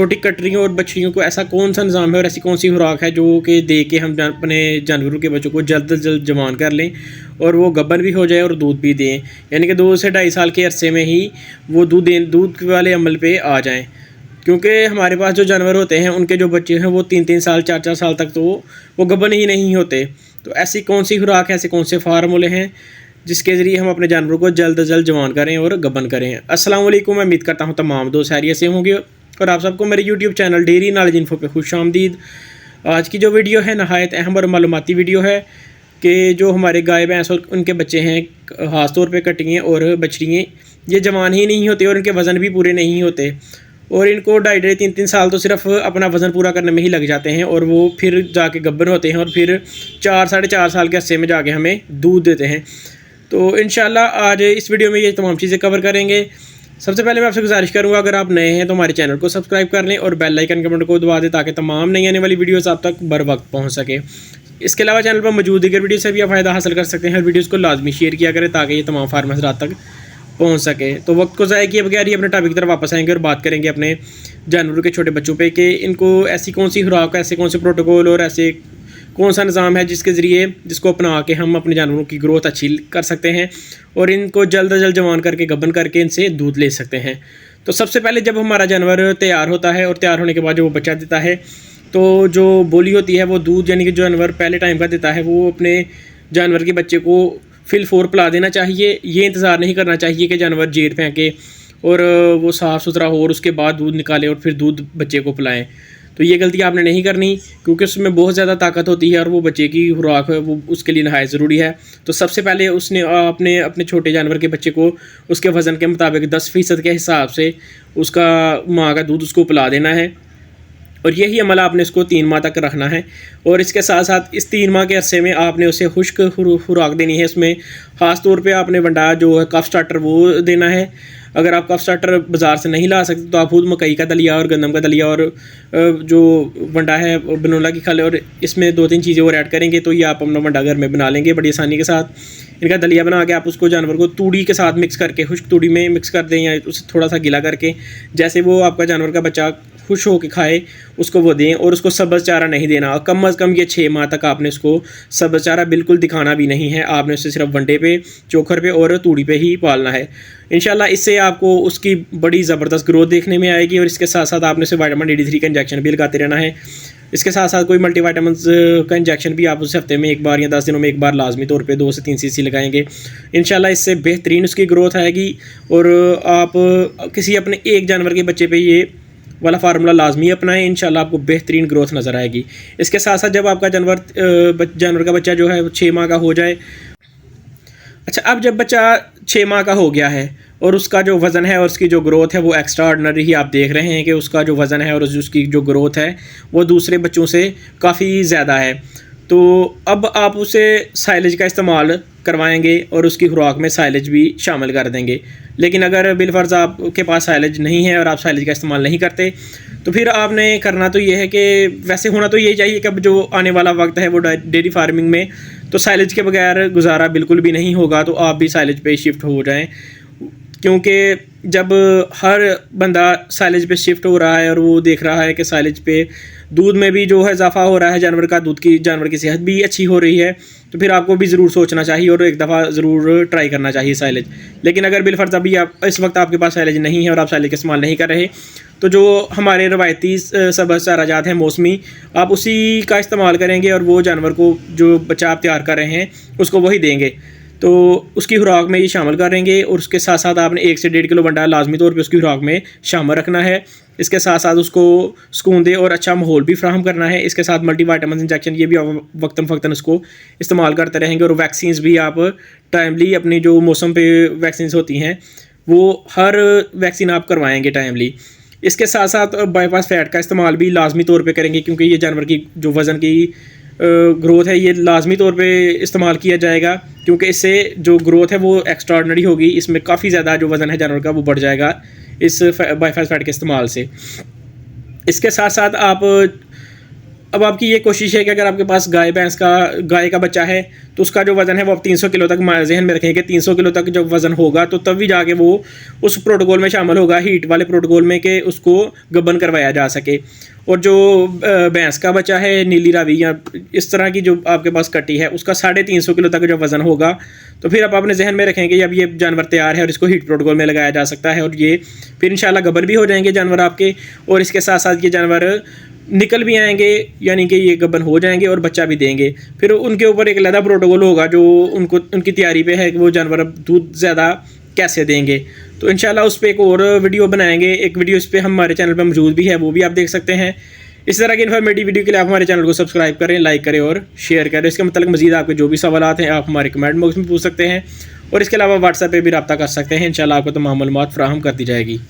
छोटी कटरियों और बछड़ियों को ऐसा कौन सा निज़ाम है और ऐसी कौन सी खुराक है जो कि दे के हम अपने जानवरों के बच्चों को जल्द से जल्द जवान कर लें और वो गब्बर भी हो जाए और दूध भी दें, यानी कि 2 से 2.5 साल के अरसे में ही वो दूध वाले अमल पे आ जाएं। क्योंकि हमारे पास जो जानवर होते हैं उनके जो बच्चे हैं वो 3-3 साल 4-4 साल तक तो वो गब्बर ही नहीं होते। तो ऐसी कौन सी खुराक है, ऐसे कौन से फार्मूले हैं जिसके ज़रिए हम अपने जानवरों को जल्द से जल्द जवान करें और गबन करें। अस्सलाम वालेकुम, मैं उम्मीद करता हूँ तमाम दोस्त खैरियत से होंगे और आप सबको मेरे YouTube channel dairy knowledge info पे खुशामदीद। आज की जो वीडियो है नहायत अहम और मालूमाती वीडियो है कि जो हमारे गाय भैंस और उनके बच्चे हैं, ख़ास तौर पे कटियाँ और बछड़ियाँ, ये जवान ही नहीं होते और इनके वज़न भी पूरे नहीं होते और इनको 2.5-3 साल तो सिर्फ अपना वज़न पूरा करने में ही लग जाते हैं और वो फिर जाके गब्बर होते हैं और फिर 4-4.5 साल के अरसे में जाके हमें दूध देते हैं। तो इंशाल्लाह आज इस वीडियो में ये तमाम चीज़ें कवर करेंगे। सबसे पहले मैं आपसे गुजारिश करूंगा, अगर आप नए हैं तो हमारे चैनल को सब्सक्राइब कर लें और बेल आइकन कमेंट को दबा दें ताकि तमाम नई आने वाली वीडियोस आप तक बर वक्त पहुंच सके। इसके अलावा चैनल पर मौजूद दीगर वीडियो से भी आप फ़ायदा हासिल कर सकते हैं। हर वीडियोज़ को लाजमी शेयर किया करें ताकि ये तमाम फार्मर्स रात तक पहुँच सके। तो वक्त को ज़ाया किए बगैर ही अपने टॉपिक की तरफ वापस आएंगे और बात करेंगे अपने जानवरों के छोटे बच्चों पे कि इनको ऐसी कौन सी खुराक, ऐसे कौन से प्रोटोकॉल और ऐसे कौन सा निज़ाम है जिसको अपना के हम अपने जानवरों की ग्रोथ अच्छी कर सकते हैं और इनको जल्द से जल्द जवान करके गबन करके इनसे दूध ले सकते हैं। तो सबसे पहले जब हमारा जानवर तैयार होता है और तैयार होने के बाद जो वो बच्चा देता है तो जो बोली होती है वो दूध, यानी कि जो जानवर पहले टाइम का देता है, वो अपने जानवर के बच्चे को फिल 4 पिला देना चाहिए। ये इंतज़ार नहीं करना चाहिए कि जानवर जेर फेंके और वो साफ़ सुथरा हो और उसके बाद दूध निकाले और फिर दूध बच्चे को पिलाएं। तो ये गलती आपने नहीं करनी क्योंकि उसमें बहुत ज़्यादा ताकत होती है और वो बच्चे की खुराक है वो उसके लिए नहायत ज़रूरी है। तो सबसे पहले उसने अपने छोटे जानवर के बच्चे को उसके वज़न के मुताबिक 10% के हिसाब से उसका माँ का दूध उसको पिला देना है और यही अमल आपने इसको 3 माह तक रखना है। और इसके साथ साथ इस 3 माह के अरसे में आपने उसे खुश्क खुराक देनी है। इसमें ख़ास तौर पे आपने वंडा जो है कफ स्टार्टर वो देना है। अगर आप कफ स्टार्टर बाज़ार से नहीं ला सकते तो आप खुद मकई का दलिया और गंदम का दलिया और जो वंडा है बनोला की खल और इसमें 2-3 चीज़ें और ऐड करेंगे तो ये आप अपना वंडा घर में बना लेंगे बड़ी आसानी के साथ। इनका दलिया बना के आप उसको जानवर को तूड़ी के साथ मिक्स करके, खुश्क तूड़ी में मिक्स कर दें या उसे थोड़ा सा गीला करके, जैसे वो आपका जानवर का बच्चा खुश हो के खाए उसको वो दें। और उसको सब्ज़ चारा नहीं देना, कम अज़ कम ये 6 माह तक आपने उसको सब्ज़ चारा बिल्कुल दिखाना भी नहीं है। आपने उसे सिर्फ वंडे पे, चोकर पे और तूड़ी पे ही पालना है। इंशाल्लाह इससे आपको उसकी बड़ी ज़बरदस्त ग्रोथ देखने में आएगी और इसके साथ साथ आपने उसे विटामिन D3 का इंजेक्शन भी लगाते रहना है। इसके साथ साथ कोई मल्टीविटामिन का इंजेक्शन भी आप उस हफ्ते में एक बार या 10 दिनों में एक बार लाजमी तौर पे 2 से 3 cc लगाएंगे। इंशाल्लाह इससे बेहतरीन उसकी ग्रोथ आएगी और आप किसी अपने एक जानवर के बच्चे पे ये वाला फार्मूला लाजमी अपनाएं, इंशाल्लाह आपको बेहतरीन ग्रोथ नज़र आएगी। इसके साथ साथ जब आपका जानवर का बच्चा जो है 6 माह का हो जाए, अच्छा अब जब बच्चा 6 माह का हो गया है और उसका जो वज़न है और उसकी जो ग्रोथ है वो एक्स्ट्रा ऑर्डिनरी ही आप देख रहे हैं कि उसका जो वज़न है और उसकी जो ग्रोथ है वो दूसरे बच्चों से काफ़ी ज़्यादा है, तो अब आप उसे साइलेज का इस्तेमाल करवाएंगे और उसकी खुराक में साइलेज भी शामिल कर देंगे। लेकिन अगर बिलफर्ज आपके पास साइलेज नहीं है और आप साइलेज का इस्तेमाल नहीं करते तो फिर आपने करना तो ये है कि वैसे होना तो ये चाहिए कि अब जो आने वाला वक्त है वो डेयरी फार्मिंग में तो साइलेज के बगैर गुजारा बिल्कुल भी नहीं होगा। तो आप भी साइलेज पे शिफ्ट हो जाएं क्योंकि जब हर बंदा साइलेज पे शिफ्ट हो रहा है और वो देख रहा है कि साइलेज पे दूध में भी जो है इजाफा हो रहा है, जानवर की सेहत भी अच्छी हो रही है, तो फिर आपको भी ज़रूर सोचना चाहिए और एक दफ़ा ज़रूर ट्राई करना चाहिए साइलेज। लेकिन अगर बिलफर्ज अभी आप इस वक्त आपके पास साइलेज नहीं है और आप साइलेज का इस्तेमाल नहीं कर रहे तो जो हमारे रवायती सब्ज़ चाराजात हैं मौसमी, आप उसी का इस्तेमाल करेंगे और वो जानवर को जो बच्चा आप तैयार कर रहे हैं उसको वही देंगे। तो उसकी खुराक में ये शामिल करेंगे और उसके साथ साथ आपने 1 से 1.5 किलो वंडा लाजमी तौर पे उसकी खुराक में शामिल रखना है। इसके साथ साथ उसको सुकून दे और अच्छा माहौल भी फ्राहम करना है। इसके साथ मल्टीविटामिन इंजेक्शन ये भी आप वक्तन फ़क्तन उसको इस्तेमाल करते रहेंगे और वैक्सीन्स भी आप टाइमली अपनी जो मौसम पे वैक्सीन्स होती हैं वो हर वैक्सीन आप करवाएँगे टाइमली। इसके साथ साथ बाईपास फैट का इस्तेमाल भी लाजमी तौर पे करेंगे क्योंकि ये जानवर की जो वज़न की ग्रोथ है ये लाजमी तौर पे इस्तेमाल किया जाएगा क्योंकि इससे जो ग्रोथ है वो एक्स्ट्राऑर्डिनरी होगी। इसमें काफ़ी ज़्यादा जो वज़न है जानवर का वो बढ़ जाएगा इस बाईपास फैट के इस्तेमाल से। इसके साथ साथ आप अब आपकी ये कोशिश है कि अगर आपके पास गाय का बच्चा है तो उसका जो वज़न है वो आप 300 किलो तक जहन में रखें कि 300 किलो तक जब वज़न होगा तो तब भी जाके वो उस प्रोटोकॉल में शामिल होगा, हीट वाले प्रोटोकॉल में, कि उसको गबन करवाया जा सके। और जो भैंस का बच्चा है नीली रावी या इस तरह की जो आपके पास कटी है उसका 350 किलो तक जब वज़न होगा तो फिर आप अपने जहन में रखेंगे अब ये जानवर तैयार है और इसको हीट प्रोटोकॉल में लगाया जा सकता है, और ये फिर इंशाल्लाह गबन भी हो जाएंगे जानवर आपके, और इसके साथ साथ ये जानवर निकल भी आएंगे, यानी कि ये गबन हो जाएंगे और बच्चा भी देंगे। फिर उनके ऊपर एक अलग प्रोटोकॉल होगा जो उनकी तैयारी पे है कि वो जानवर अब दूध ज़्यादा कैसे देंगे। तो इंशाल्लाह उस पर एक और वीडियो बनाएंगे। एक वीडियो इस पर हमारे चैनल पर मौजूद भी है, वो भी आप देख सकते हैं। इस तरह की इन्फॉर्मेटिव वीडियो के लिए आप हमारे चैनल को सब्सक्राइब करें, लाइक करें और शेयर करें। इसके मतलब मजीद आपके जो भी सवालात हैं आप हमारे कमेंट बॉक्स में पूछ सकते हैं, और इसके अलावा व्हाट्सएप पे भी रब्ता कर सकते हैं। इंशाल्लाह आपको तमाम मालूमात फराहम कर दी जाएगी।